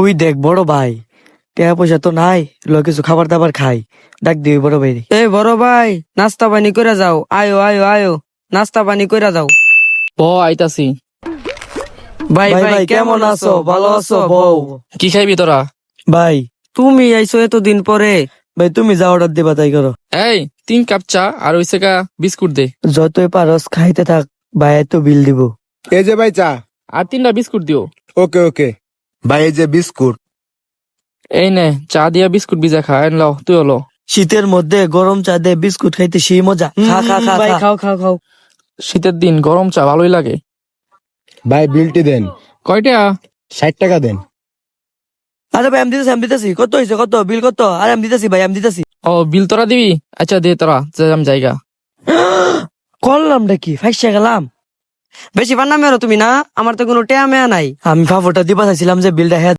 ওই দেখ বড় ভাই, টাকা পয়সা তো নাই, কিছু খাবার দাবার খাই। ডাক দিবি বড় ভাই। এ বড় ভাই, নাস্তা পানি কইরা যাও। আয়ো আয়ো আয়ো, নাস্তা পানি কইরা যাও। আইতাছি। ভাই ভাই ভাই ভাই কেমন আছো? ভালো আছো বউ? কি খাইবি তোরা? ভাই তুমি আইছো এতদিন পরে। ভাই তুমি যা অর্ডার দিবা তাই করো। এই 3 কাপ চা আর ওইসে কা বিস্কুট দে। যতই পারস খাইতে থাক, ভাই তো বিল দিব। এই যে ভাই চা। আর 3টা বিস্কুট দিও। ওকে ওকে ভাই, এই যে বিস্কুট। এই নে চা দিয়া বিস্কুট ভিজা খা। লও তুই হলো। শীতের মধ্যে গরম চা দিয়ে বিস্কুট খাইতে সেই মজা। খা খা খা ভাই খা। খাও খাও খাও। শীতের দিন গরম চা ভালোই লাগে। ভাই বিলটি দেন। কয়টা? 60 টাকা দেন। আরে ভাই আমি দিতেছি। কত হয়েছে? কত বিল কত? আরে আমি দিতেছি ভাই, আমি দিতেছি। ও বিল তোরা দিবি? আচ্ছা দে তোরা যাম জায়গা। করলামটা কি, ফাইসা গেলাম। বেশি বান্না মেরো তুমি না, আমার তো কোনো টেয়া মেয়া নাই। আমি ফাফরটা দিবা চাইছিলাম যে বিলটা